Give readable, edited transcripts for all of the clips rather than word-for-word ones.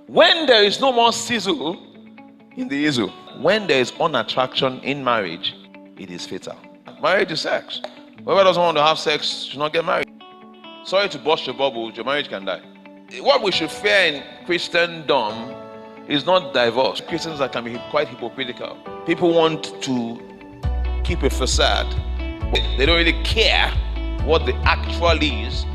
When there is no more sizzle in the issue, when there is unattraction in marriage, it is fatal. Marriage is sex. Whoever doesn't want to have sex should not get married. Sorry to burst your bubble, your marriage can die. What we should fear in Christendom is not divorce. Christians can be quite hypocritical. People want to keep a facade. They don't really care what the actual is.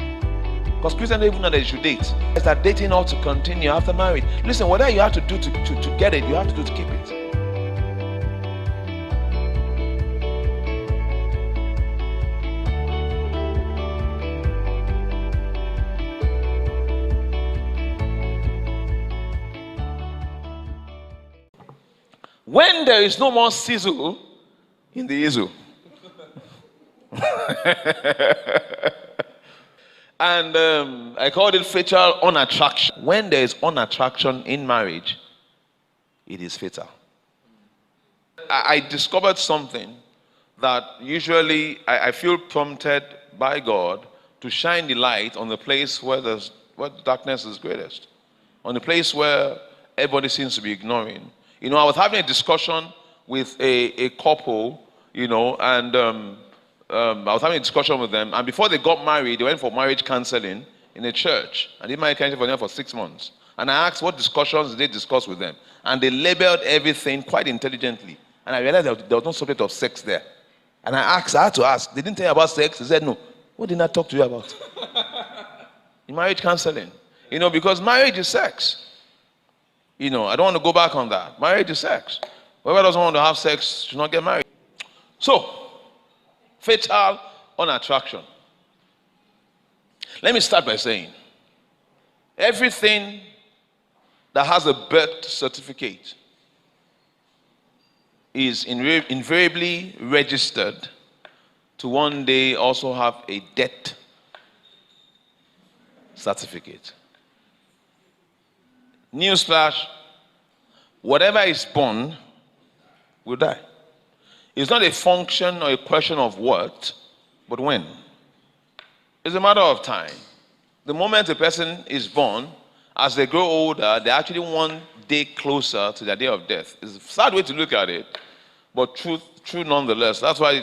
Because Christians don't even know that you should date. It's that dating ought to continue after marriage. Listen, whatever you have to do to get it, you have to do to keep it. When there is no more sizzle in the issue. And I called it fatal unattraction. When there is unattraction in marriage, it is fatal. I discovered something that usually I feel prompted by God to shine the light on the place where the darkness is greatest, on the place where everybody seems to be ignoring. You know, I was having a discussion with a couple, you know, and I was having a discussion with them, and before they got married, they went for marriage counseling in a church. I did marriage counseling for them for 6 months. And I asked what discussions did they discuss with them. And they labeled everything quite intelligently. And I realized that there was no subject of sex there. And I had to ask, they didn't tell you about sex? They said, no. What did I talk to you about? In marriage counseling. You know, because marriage is sex. You know, I don't want to go back on that. Marriage is sex. Whoever doesn't want to have sex should not get married. So, fatal unattraction. Let me start by saying, everything that has a birth certificate is invariably registered to one day also have a death certificate. Newsflash, whatever is born will die. It's not a function or a question of what, but when. It's a matter of time. The moment a person is born, as they grow older, they're actually one day closer to their day of death. It's a sad way to look at it, but true nonetheless. That's why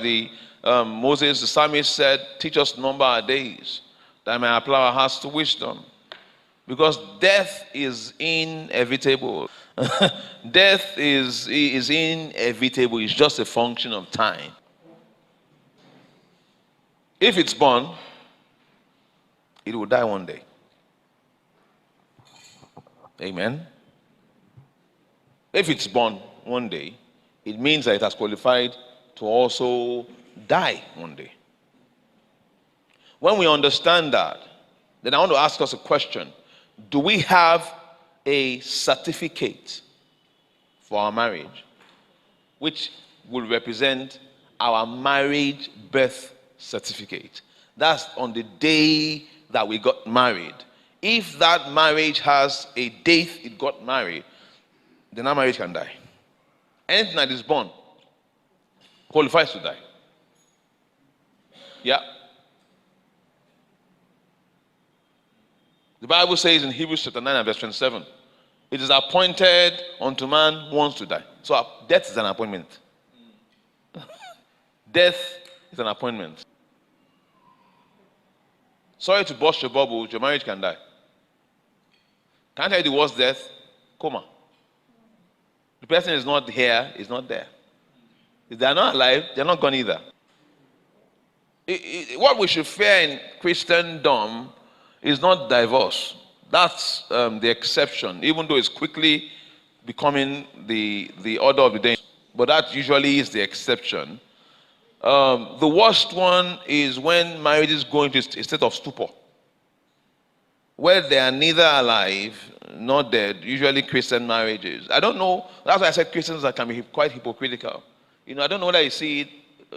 Moses, the psalmist, said, teach us to number our days, that I may apply our hearts to wisdom. Because death is inevitable. Death is inevitable. It's just a function of time. If it's born, it will die one day. Amen. If it's born one day, it means that it has qualified to also die one day. When we understand that, then I want to ask us a question. Do we have a certificate for our marriage, which will represent our marriage birth certificate? That's on the day that we got married. If that marriage has a date it got married, then our marriage can die. Anything that is born qualifies to die. Yeah. The Bible says in Hebrews chapter 9 and verse 27, it is appointed unto man once to die. So death is an appointment. Death is an appointment. Sorry to burst your bubble, your marriage can die. Can I tell you the worst death? Coma. The person is not here, is not there. If they are not alive, they are not gone either. What we should fear in Christendom is not divorce. That's the exception, even though it's quickly becoming the order of the day. But that usually is the exception. The worst one is when marriages go into a state of stupor, where they are neither alive nor dead, usually Christian marriages. I don't know, that's why I said Christians can be quite hypocritical. You know, I don't know whether you see it,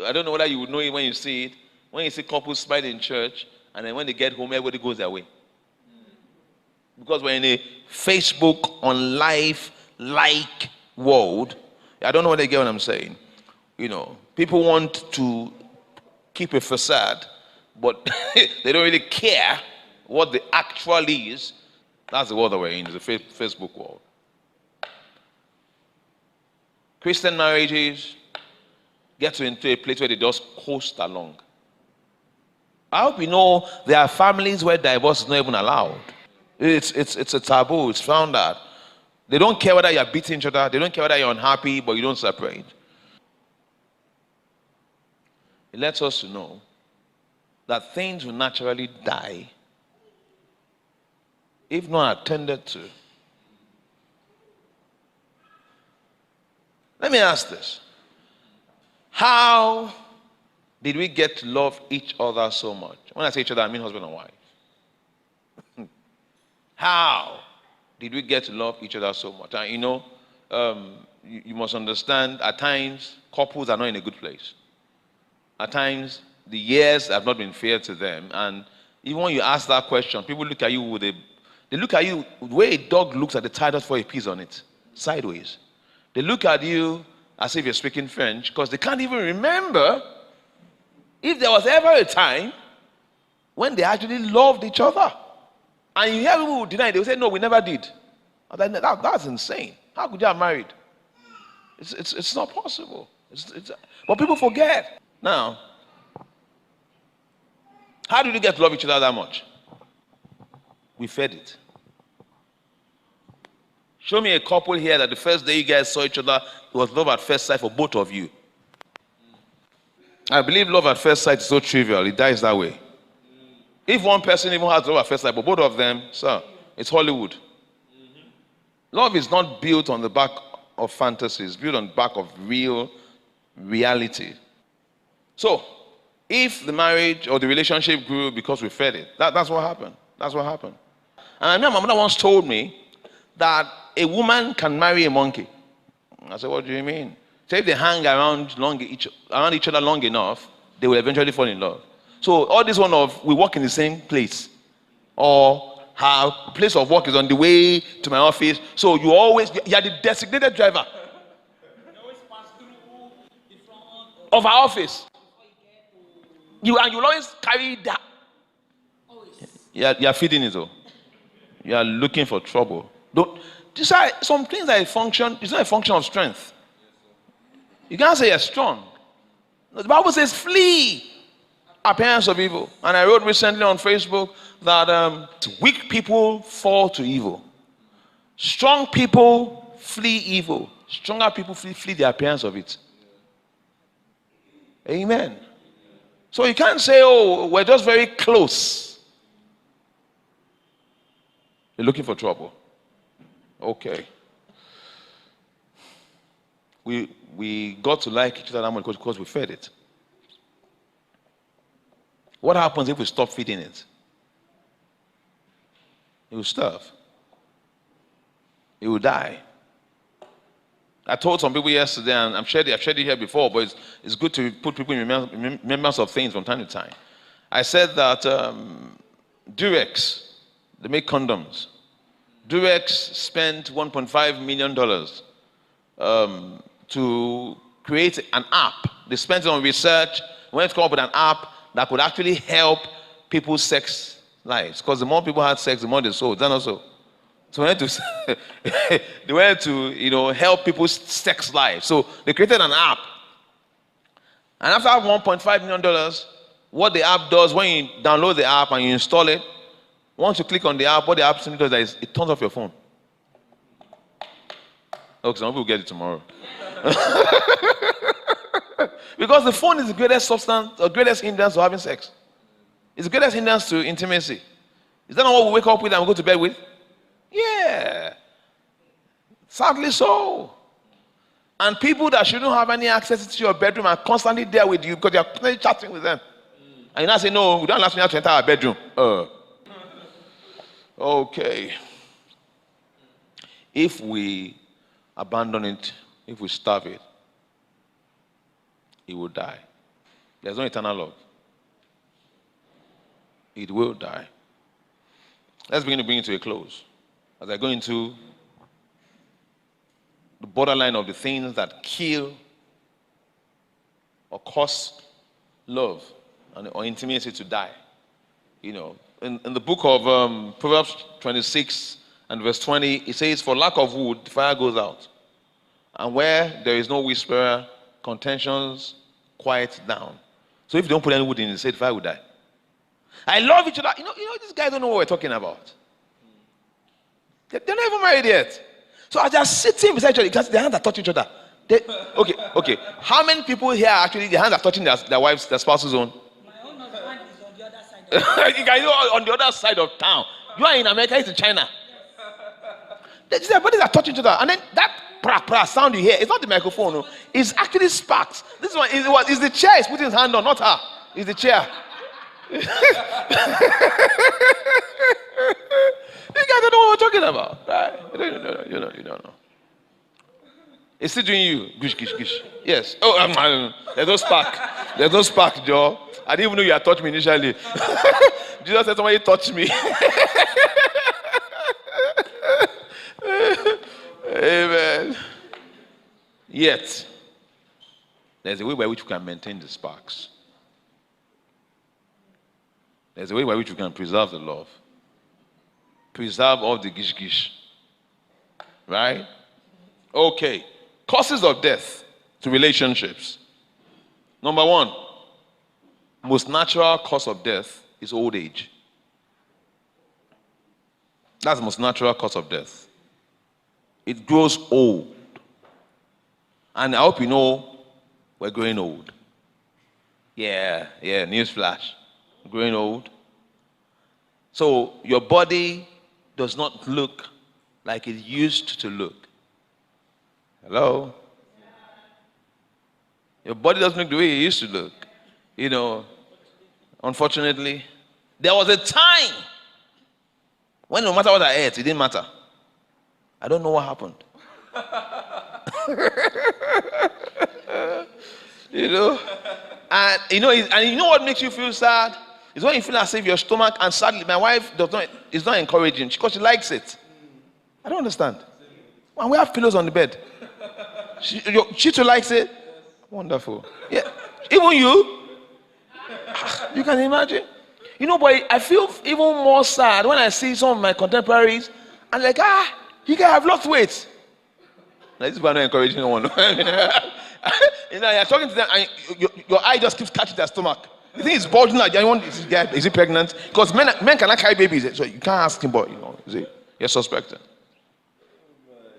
I don't know whether you would know it when you see it, when you see couples smile in church, and then when they get home, everybody goes their way. Because we're in a Facebook on life-like world. I don't know whether you get what I'm saying. You know, people want to keep a facade, but they don't really care what the actual is. That's the world that we're in, the Facebook world. Christian marriages get into a place where they just coast along. I hope you know there are families where divorce is not even allowed. It's a taboo. It's found out. They don't care whether you're beating each other. They don't care whether you're unhappy, but you don't separate. It lets us to know that things will naturally die if not attended to. Let me ask this. How did we get to love each other so much? When I say each other, I mean husband and wife. How did we get to love each other so much? And you must understand, at times, couples are not in a good place. At times, the years have not been fair to them. And even when you ask that question, people look at you they look at you the way a dog looks at the tire for a piece on it, sideways. They look at you as if you're speaking French because they can't even remember if there was ever a time when they actually loved each other. And you hear people who deny it, they will say, no, we never did. That's insane. How could you have married? It's not possible. But people forget. Now, how did you get to love each other that much? We fed it. Show me a couple here that the first day you guys saw each other, it was love at first sight for both of you. I believe love at first sight is so trivial, it dies that way. If one person even has love at first sight, but both of them, sir, it's Hollywood. Love is not built on the back of fantasy, it's built on the back of real reality. So, if the marriage or the relationship grew because we fed it, that's what happened. That's what happened. And I remember my mother once told me that a woman can marry a monkey. I said, what do you mean? So if they hang around each other long enough, they will eventually fall in love. So all this one of we work in the same place, or her place of work is on the way to my office, so you are the designated driver of our office. You'll always carry that. You're feeding it though. You are looking for trouble. These are some things that function. It's not a function of strength. You can't say you're strong. The Bible says flee appearance of evil. And I wrote recently on Facebook that weak people fall to evil. Strong people flee evil. Stronger people flee the appearance of it. Amen. So you can't say, oh, we're just very close. You're looking for trouble. Okay. We got to like each other that much because we fed it. What happens if we stop feeding it? It will starve. It will die. I told some people yesterday, and I've shared it here before, but it's good to put people in remembrance of things from time to time. I said that Durex, they make condoms. Durex spent $1.5 million to create an app. They spent it on research, went to come up with an app that could actually help people's sex lives. Because the more people had sex, the more they sold. Is that not so? So they went to help people's sex lives. So they created an app. And after $1.5 million, what the app does, when you download the app and you install it, once you click on the app, what the app simply does is it turns off your phone. Okay, some people get it tomorrow. Because the phone is the greatest substance, or greatest hindrance to having sex. It's the greatest hindrance to intimacy. Is that not what we wake up with and we go to bed with? Yeah. Sadly so. And people that shouldn't have any access to your bedroom are constantly there with you because you're constantly chatting with them. And you now say, no, we don't allow me to enter our bedroom. Okay. If we abandon it, if we starve it, it will die. There's no eternal love. It will die. Let's begin to bring it to a close. As I go into the borderline of the things that kill or cause love or intimacy to die. in the book of Proverbs 26 and verse 20, it says, "For lack of wood, the fire goes out. And where there is no whisperer, contentions quiet down." So if you don't put any wood in, it said the fire will die. I love each other. These guys don't know what we're talking about. They're not even married yet. So as they're sitting beside each other, because their hands are touching each other. Okay. How many people here actually their hands are touching their wives, their spouses' own? My own husband is on the other side of You guys are on the other side of town. You are in America, he's in China. Their bodies are touching each other. And then that pra sound you hear, it's not the microphone, no. It's actually sparks. This one is the chair he's putting his hand on, not her. It's the chair. You guys don't know what we're talking about, right? You don't know. It's still doing you. Gish, gish, gish. Yes. Oh, there's no spark. There's no spark, Joe. I didn't even know you had touched me initially. Jesus said somebody touched me. Amen. Yet, there's a way by which we can maintain the sparks. There's a way by which we can preserve the love. Preserve all the gish gish. Right? Okay. Causes of death to relationships. Number one, most natural cause of death is old age. That's the most natural cause of death. It grows old. And I hope you know we're growing old. Yeah, newsflash. Growing old. So your body does not look like it used to look. Hello? Your body doesn't look the way it used to look. Unfortunately. There was a time when no matter what I ate, it didn't matter. I don't know what happened. And you know what makes you feel sad? It's when you feel as if your stomach, and sadly, my wife is not encouraging because she likes it. I don't understand. And we have pillows on the bed. She too likes it. Wonderful. Yeah. Even you. You can imagine. But I feel even more sad when I see some of my contemporaries and like, you guys have lost weight. Now, this is why I'm not encouraging no one. You're talking to them and your eye just keeps catching their stomach. You think it's bulging out. Is he pregnant? Because men cannot carry babies, so you can't ask him, but you're suspecting.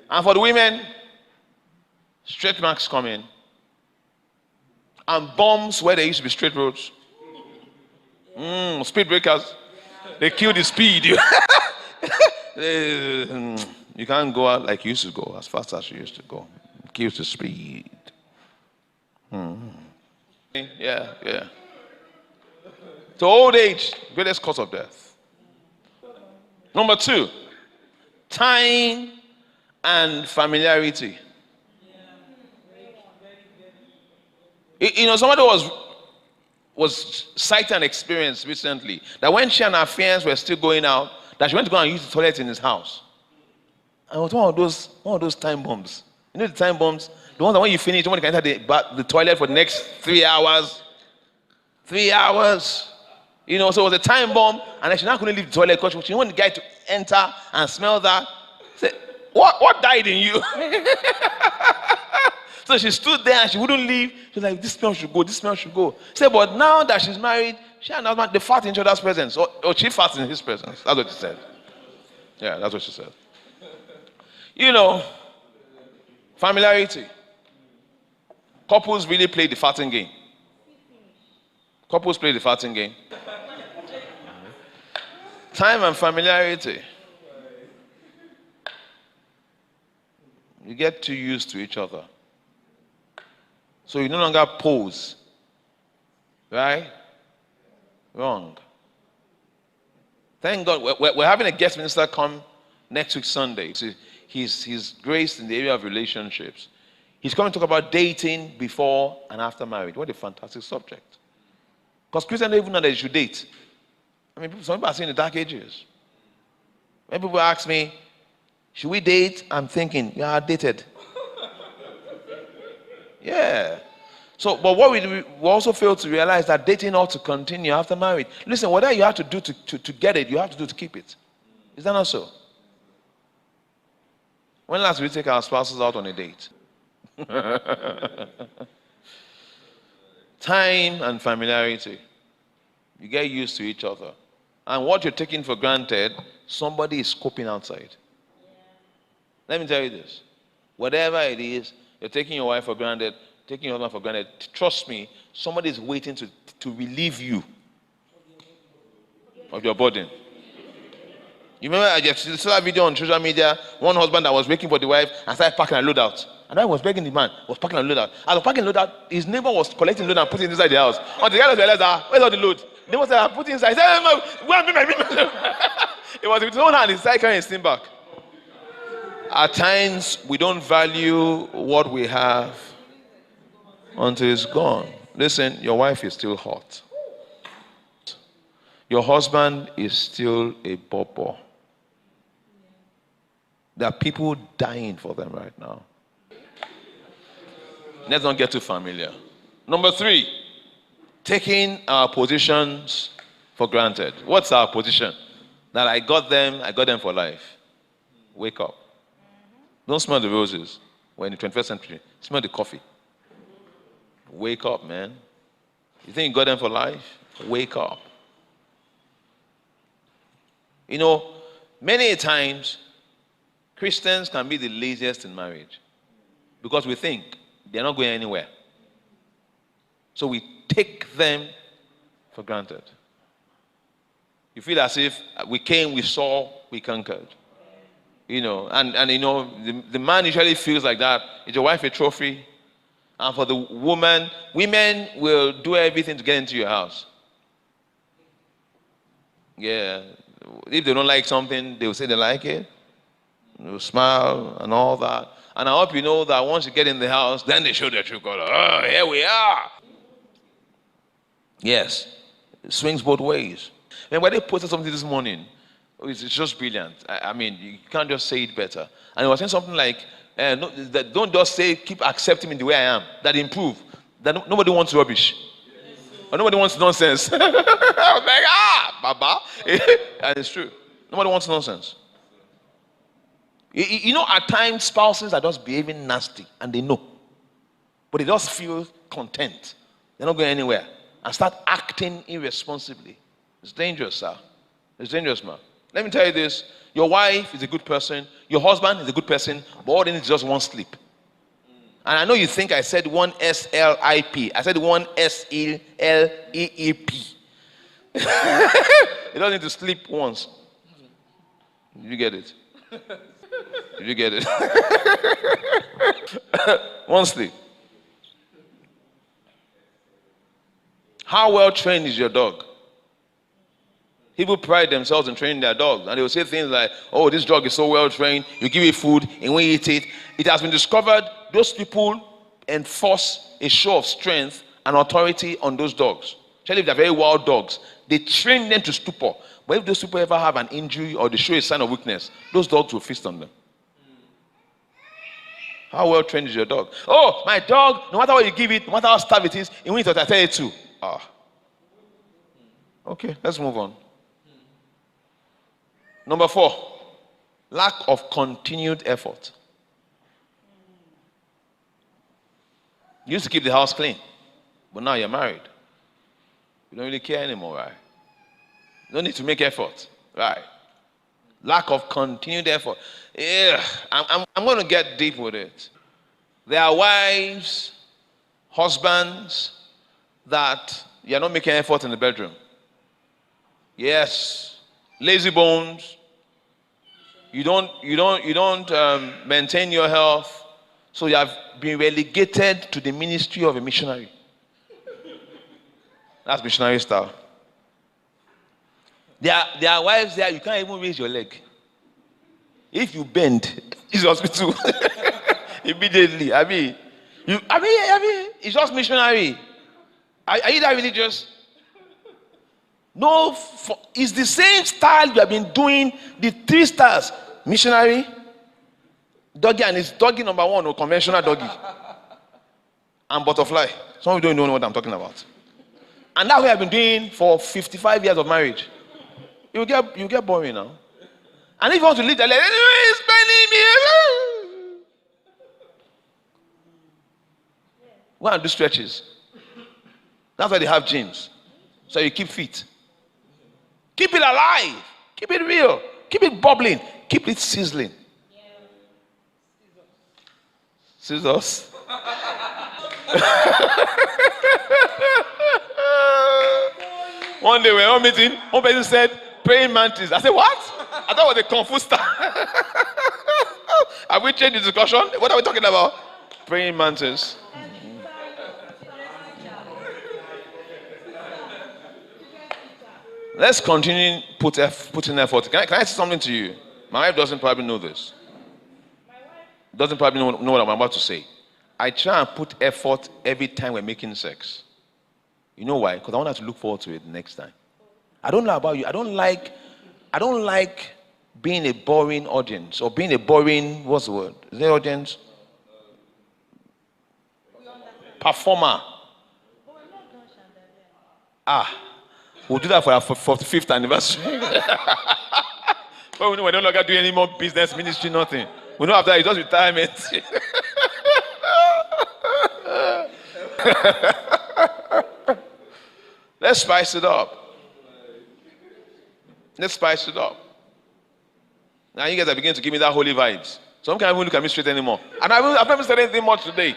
And for the women, straight marks come in. And bombs where there used to be straight roads. Speed breakers. They kill the speed. You can't go out like you used to go, as fast as you used to go. It kills the speed. Yeah. So old age, greatest cause of death. Number two, time and familiarity. Somebody was citing an experience recently that when she and her friends were still going out, that she went to go and use the toilet in his house. And it was one of those time bombs. The time bombs, the ones that when you finish, you want to enter the toilet for the next 3 hours. 3 hours. So it was a time bomb, and then she now couldn't leave the toilet because she didn't want the guy to enter and smell that. Say, what died in you? So she stood there and she wouldn't leave. She was like, this smell should go. She said, but now that she's married, she and her husband, they fart in each other's presence. Or she farts in his presence. That's what she said. Yeah, that's what she said. Familiarity. Couples really play the farting game. Couples play the farting game. Time and familiarity. You get too used to each other. So you no longer pose. Right? Wrong. Thank God. We're having a guest minister come next week Sunday. So he's graced in the area of relationships. He's coming to talk about dating before and after marriage. What a fantastic subject. Because Christians don't even know that you should date. Some people are saying the dark ages. When people ask me, should we date? I'm thinking, you are dated. Yeah. So, but what we also fail to realize that dating ought to continue after marriage. Listen, whatever you have to do to get it, you have to do to keep it. Is that not so? When last did we take our spouses out on a date? Time and familiarity. You get used to each other. And what you're taking for granted, somebody is scoping outside. Let me tell you this. Whatever it is, you're taking your wife for granted, taking your husband for granted. Trust me, somebody is waiting to relieve you of your burden. You remember I just saw a video on social media, one husband that was waiting for the wife and started packing a load out. And I was begging the man, was packing a load out. As I was packing a load out, his neighbor was collecting load and putting it inside the house. Until the guy realized, where's all the load? The neighbor said, I put it inside. He said, no, go and bring my It was with his own hand, he started carrying his thing back. At times, we don't value what we have until it's gone. Listen, your wife is still hot. Your husband is still a bobo. There are people dying for them right now. Let's not get too familiar. Number 3, taking our positions for granted. What's our position? That I got them for life. Wake up. Don't smell the roses. We're in the 21st century. Smell the coffee. Wake up, man. You think you got them for life? Wake up. You know, many times, Christians can be the laziest in marriage because we think they're not going anywhere. So we take them for granted. You feel as if we came, we saw, we conquered. You know, and you know, the man usually feels like that. Is your wife a trophy? And for the women will do everything to get into your house. Yeah. If they don't like something, they will say they like it. They will smile and all that. And I hope you know that once you get in the house, then they show their true color. Oh, here we are. Yes. It swings both ways. And when they posted something this morning, it's just brilliant. I mean, you can't just say it better. And it was saying something like, don't just say, keep accepting me the way I am. That improve. That nobody wants rubbish. Or nobody wants nonsense. I was like, Baba. And it's true. Nobody wants nonsense. You know, at times, spouses are just behaving nasty, and they know. But they just feel content. They're not going anywhere. And start acting irresponsibly. It's dangerous, sir. It's dangerous, man. Let me tell you this. Your wife is a good person. Your husband is a good person. But all they need is just one sleep. And I know you think I said one S-L-I-P. I said one S-E-L-E-E-P. You don't need to sleep once. Did you get it? Did you get it? One sleep. How well trained is your dog? People pride themselves in training their dogs, and they will say things like, oh, this dog is so well trained, you give it food, and when you eat it, it has been discovered those people enforce a show of strength and authority on those dogs. Especially if they're very wild dogs. They train them to stupor. But if those people ever have an injury or they show a sign of weakness, those dogs will feast on them. How well trained is your dog? Oh, my dog, no matter what you give it, no matter how starved it is, it will eat what I tell it to. Okay, let's move on. Number 4, lack of continued effort. You used to keep the house clean, but now you're married. You don't really care anymore, right? You don't need to make effort, right? Lack of continued effort. Yeah, I'm going to get deep with it. There are wives, husbands, that you're not making effort in the bedroom. Yes. Lazy bones. You don't maintain your health, so you have been relegated to the ministry of a missionary. That's missionary style. There are wives there, you can't even raise your leg. If you bend, it's hospital. Immediately. It's just missionary. Are you that religious? No, it's the same style you have been doing the 3 stars. Missionary, doggy, and it's doggy number 1 or conventional doggy. and butterfly. Some of you don't know what I'm talking about. And that's what I've been doing for 55 years of marriage. You get boring now. And if you want to leave, they're like, "It's spending me." Go and do stretches. That's why they have gyms. So you keep fit. Keep it alive. Keep it real. Keep it bubbling. Keep it sizzling. Scissors. One day we were all meeting. One person said, "Praying mantis." I said, "What?" I thought it was a Kung Fu star. Have we changed the discussion? What are we talking about? Praying mantis. Let's continue putting effort. Can I say something to you? My wife doesn't probably know this. Doesn't probably know what I'm about to say. I try and put effort every time we're making sex. You know why? Because I want her to look forward to it next time. I don't know about you. I don't like being a boring audience or being a boring, what's the word? Is there audience? Performer. We'll do that for our 45th anniversary. But we no longer do any more business ministry, nothing. We know after that, it's just retirement. Let's spice it up. Let's spice it up. Now you guys are beginning to give me that holy vibes. Some can't even look at me straight anymore. And I've never said anything much today.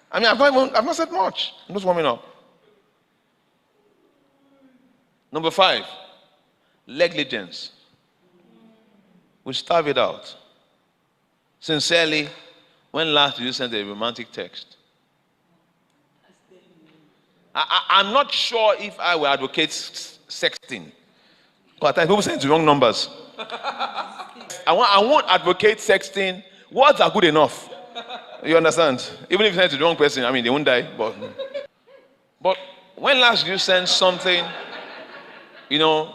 I mean, I've not said much. I'm just warming up. Number 5, negligence. We starve it out. Sincerely, when last did you send a romantic text? I'm not sure if I will advocate sexting. Because at times people send the wrong numbers. I won't advocate sexting. Words are good enough. You understand? Even if you send to the wrong person, I mean, they won't die. But when last did you send something? You know,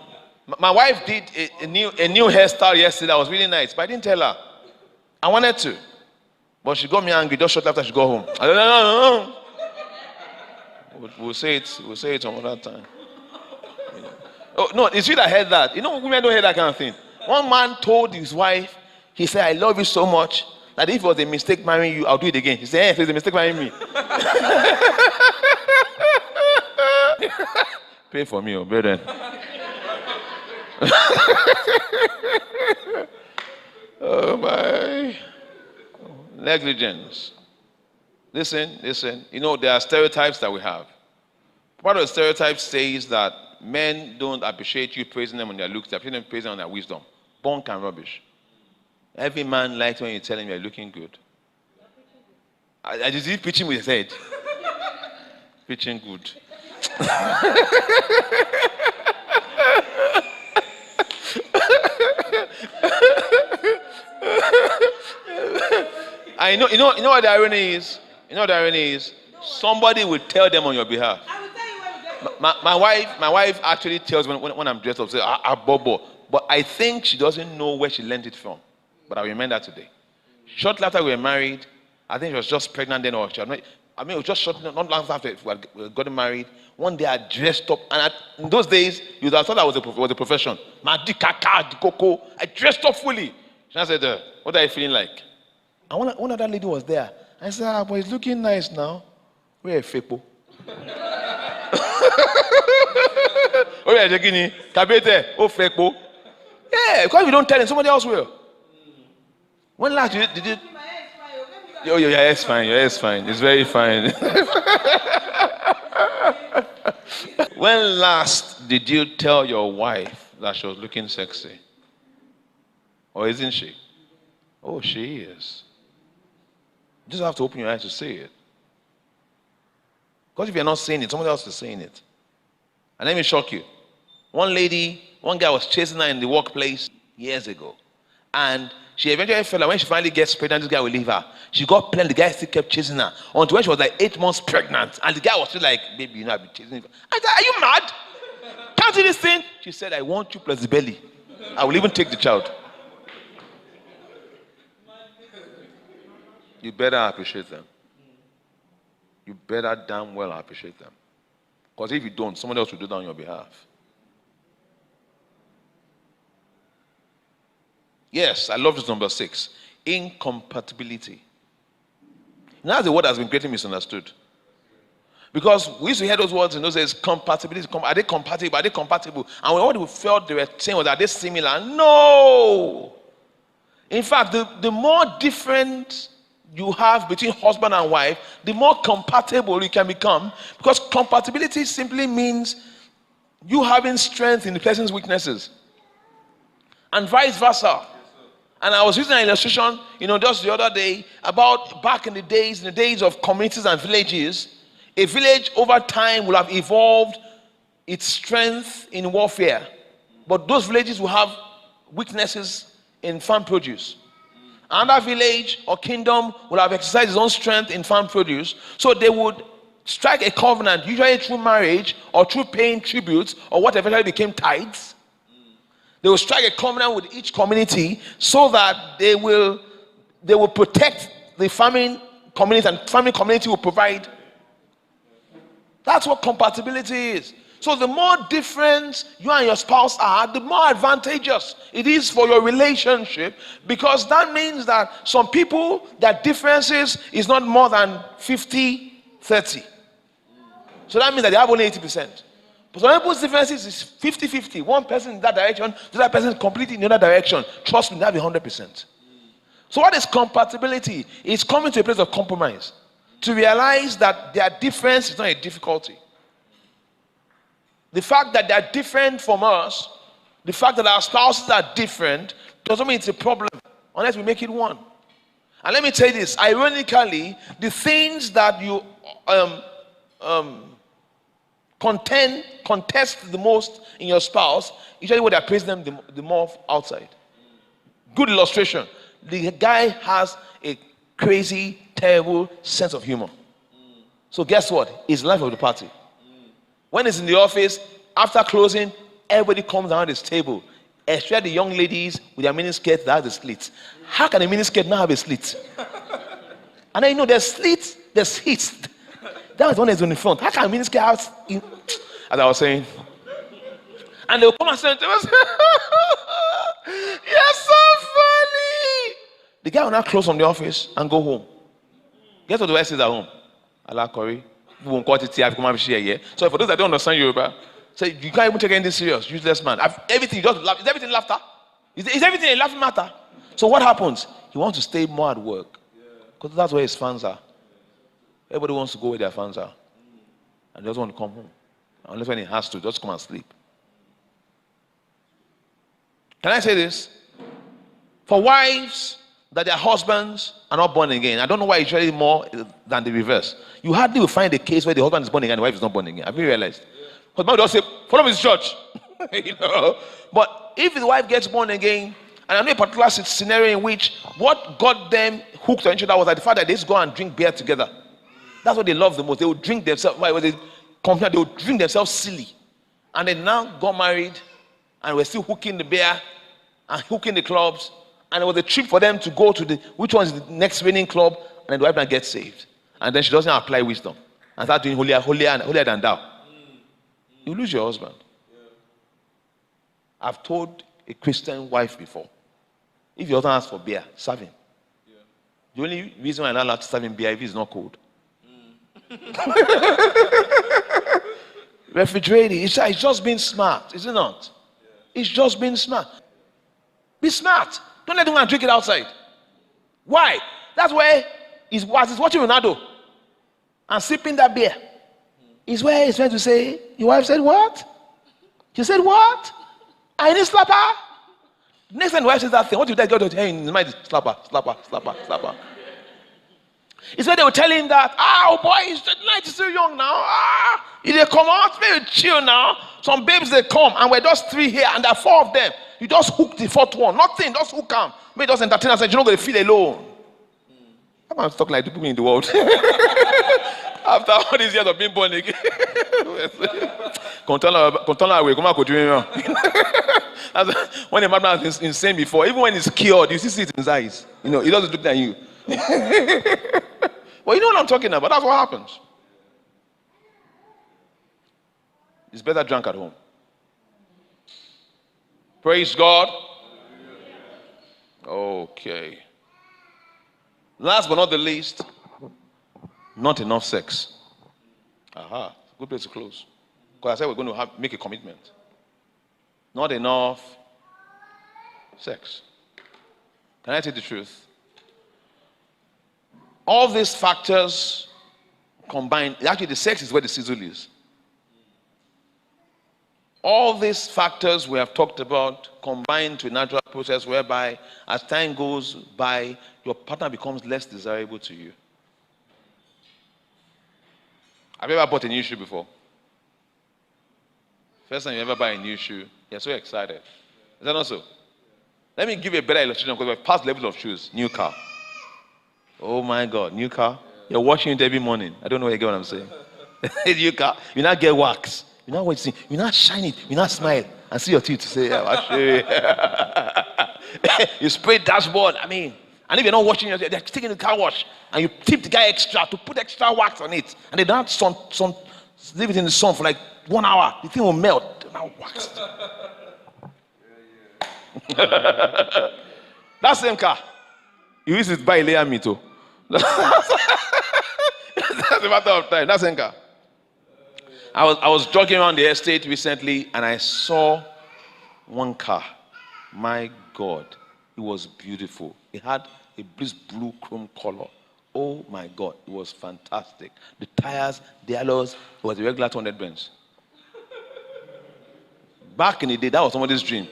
my wife did a new hairstyle yesterday that was really nice, but I didn't tell her. I wanted to. But she got me angry just shortly after she got home. I don't know. We'll say it some other time. You know. Oh, no, it's you that heard that. You know, women don't hear that kind of thing. One man told his wife, he said, "I love you so much that if it was a mistake marrying you, I'll do it again." He said, "Hey, if it's a mistake marrying me." Pay for me, brethren. Oh my. Negligence. Listen. You know, there are stereotypes that we have. Part of the stereotype says that men don't appreciate you praising them on their looks, they appreciate them praising them on their wisdom. Bunk and rubbish. Every man likes when you tell him you're looking good. I just see preaching with his head. Preaching good. I know. You know what the irony is. You know what the irony is. Somebody will tell them on your behalf. I will tell you where we get My wife actually tells me when I'm dressed up, say, Bobo. But I think she doesn't know where she learned it from. But I remember that today. Shortly after we were married, I think she was just pregnant then, or it was just shortly, not long after we had gotten married. One day I dressed up, and in those days, you would have thought that was a profession. I dressed up fully. She said, "What are you feeling like?" And one other lady was there. I said, "But it's looking nice now. Where Fepo?" Oh, yeah, Jekini. Kabete. Oh, Fepo. Yeah, because if you don't tell him, somebody else will. When last did you? Oh, your hair is fine. Your hair is fine. It's very fine. When last did you tell your wife that she was looking sexy? Or isn't she? Oh, she is. You just have to open your eyes to see it. Because if you're not seeing it, somebody else is seeing it. And let me shock you. One guy was chasing her in the workplace years ago. And she eventually felt like when she finally gets pregnant, this guy will leave her. She got pregnant, the guy still kept chasing her. Until when she was like 8 months pregnant. And the guy was still like, "Baby, you know I've been chasing you." I said, "Are you mad? Can't you listen?" She said, "I want you plus the belly. I will even take the child." You better appreciate them. you better damn well appreciate them. Because if you don't, somebody else will do that on your behalf. Yes, I love this number 6. Incompatibility. Now that's the word that's been greatly misunderstood. Because we used to hear those words in those days, compatibility. Are they compatible? Are they compatible? And what we felt they were saying was, are they similar? No! In fact, the more different you have between husband and wife, the more compatible you can become. Because compatibility simply means you having strength in the person's weaknesses. And vice versa. And I was using an illustration, just the other day, about back in the days of communities and villages. A village over time will have evolved its strength in warfare. But those villages will have weaknesses in farm produce. Another village or kingdom will have exercised its own strength in farm produce. So they would strike a covenant, usually through marriage or through paying tributes or what eventually became tithes. They will strike a covenant with each community so that they will protect the farming community, and farming community will provide. That's what compatibility is. So the more different you and your spouse are, the more advantageous it is for your relationship, because that means that some people, their differences is not more than 50-30. So that means that they have only 80%. But some people's differences is 50-50. One person in that direction, the other person completely in the other direction. Trust me, they have 100%. So what is compatibility? It's coming to a place of compromise. To realize that their difference is not a difficulty. The fact that they're different from us, the fact that our spouses are different, doesn't mean it's a problem unless we make it one. And let me tell you this, ironically, the things that you contest the most in your spouse, usually what they're praising them the more outside. Good illustration. The guy has a crazy, terrible sense of humor. So guess what? He's the life of the party. When he's in the office, after closing, everybody comes around his table, especially the young ladies with their mini skirts that have a slit. How can a mini skirt not have a slit? And then there's slits, there's hits. That was one that's in the front. How can a mini skirt have? As I was saying, and they'll come and say, "You're so funny." The guy will not close from the office and go home. Guess what the wife says at home? Allah Kori. So for those that don't understand Yoruba, say you can't even take anything serious, useless man. Everything, just laugh. Is everything laughter? Is everything a laughing matter? So what happens? He wants to stay more at work, because that's where his fans are. Everybody wants to go where their fans are, and doesn't want to come home, unless when he has to, just come and sleep. Can I say this? For wives that their husbands are not born again, I don't know why it's really more than the reverse. You hardly will find a case where the husband is born again and the wife is not born again. Have you realized? Husband will just say, "Follow me to church." But if the wife gets born again, and I know a particular scenario in which what got them hooked on each other was that the fact that they used to go and drink beer together. That's what they love the most. They would drink themselves. Why? They would drink themselves silly, and they now got married, and we're still hooking the beer and hooking the clubs. And it was a trip for them to go to which one is the next winning club, and then the wife now gets saved. And then she doesn't apply wisdom and start doing holier than thou. You lose your husband. I've told a Christian wife before, if your husband asks for beer, serve him. The only reason why I'm not allowed to serve him beer if it's not cold. Refrigerating. It's just being smart, is it not? It's just being smart. Be smart. Don't let him go and drink it outside. Why? That's where he's watching Ronaldo and sipping that beer. Is where he's trying to say, your wife said what? She said what? I need slapper. Next time the wife says that thing, what do you go to her in his mind? Slapper. It's where they were telling him that, oh boy, he's still young now. If they come out, maybe chill now. Some babes, they come, and we're just 3 here, and there are 4 of them. You just hook the 4th one. Nothing, just hook them. Maybe just entertain us, and you're not going to feel alone. I'm talking like the people in the world. After all these years of being born again. When a madman is insane before, even when he's cured, you see it in his eyes. He doesn't look at you. Well, you know what I'm talking about. That's what happens. It's better drunk at home. Praise God. Okay. Last but not the least, not enough sex. Aha, good place to close. Because I said we're going to make a commitment. Not enough sex. Can I tell you the truth? All these factors combined, actually the sex is where the sizzle is. All these factors we have talked about combined to a natural process whereby as time goes by, your partner becomes less desirable to you. Have you ever bought a new shoe before? First time you ever buy a new shoe, you're so excited. Is that not so? Let me give you a better illustration because we've passed levels of shoes. New car. Oh my God, new car. You're washing it every morning. I don't know where you get what I'm saying. New car. You now get wax. You now what you see. You now shine it. You now smile and see your teeth to say, yeah, I'll show you. You spray dashboard. And if you're not washing it, they're taking the car wash and you tip the guy extra to put extra wax on it. And they don't leave it in the sun for like 1 hour. The thing will melt. Now waxed. That same car. You used to buy a layer meat too. That's a matter of time. That same car. I was jogging around the estate recently and I saw one car. My God, it was beautiful. It had a blue chrome color. Oh my God, it was fantastic. The tires, the alloys, it was a regular 200 Benz. Back in the day, that was somebody's dream.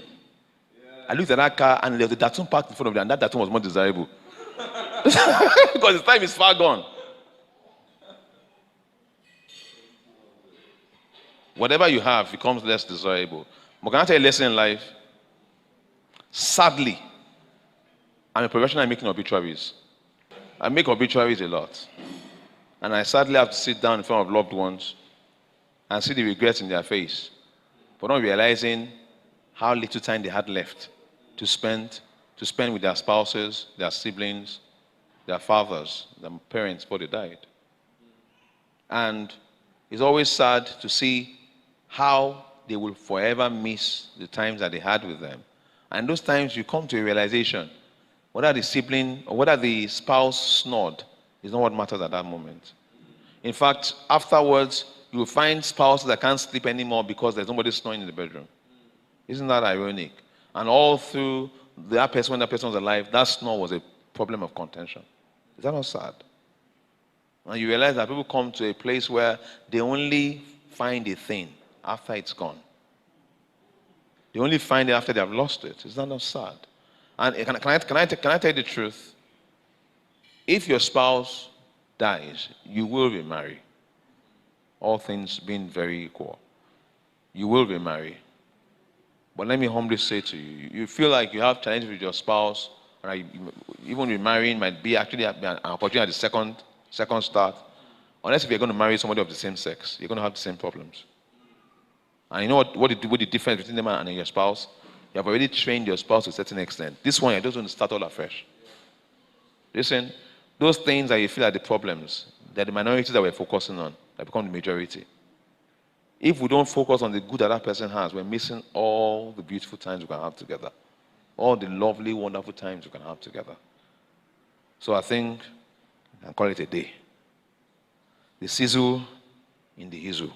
I looked at that car and there was a Datsun parked in front of it, and that Datsun was more desirable. Because his time is far gone. Whatever you have becomes less desirable. But can I tell you a lesson in life? Sadly, I'm a professional in making obituaries. I make obituaries a lot. And I sadly have to sit down in front of loved ones and see the regrets in their face, but not realizing how little time they had left to spend with their spouses, their siblings, their fathers, their parents before they died. And it's always sad to see how they will forever miss the times that they had with them. And those times you come to a realization, whether the sibling or whether the spouse snored is not what matters at that moment. In fact, afterwards, you will find spouses that can't sleep anymore because there's nobody snoring in the bedroom. Isn't that ironic? And all through that person, when that person was alive, that snore was a problem of contention. Is that not sad? And you realize that people come to a place where they only find a thing after it's gone. They only find it after they have lost it. Is that not sad? And can I tell you the truth? If your spouse dies, you will remarry. All things being very equal. You will remarry. But let me humbly say to you, you feel like you have challenges with your spouse, right? Even remarrying might be actually an opportunity at the second start. Unless if you're going to marry somebody of the same sex, you're going to have the same problems. And you know what the difference between them and your spouse? You have already trained your spouse to a certain extent. This one, you're just going to start all afresh. Listen, those things that you feel are the problems, they're the minorities that we're focusing on, that become the majority. If we don't focus on the good that person has, we're missing all the beautiful times we can have together. All the lovely, wonderful times we can have together. So I think I call it a day. The sizzle in the hizzle.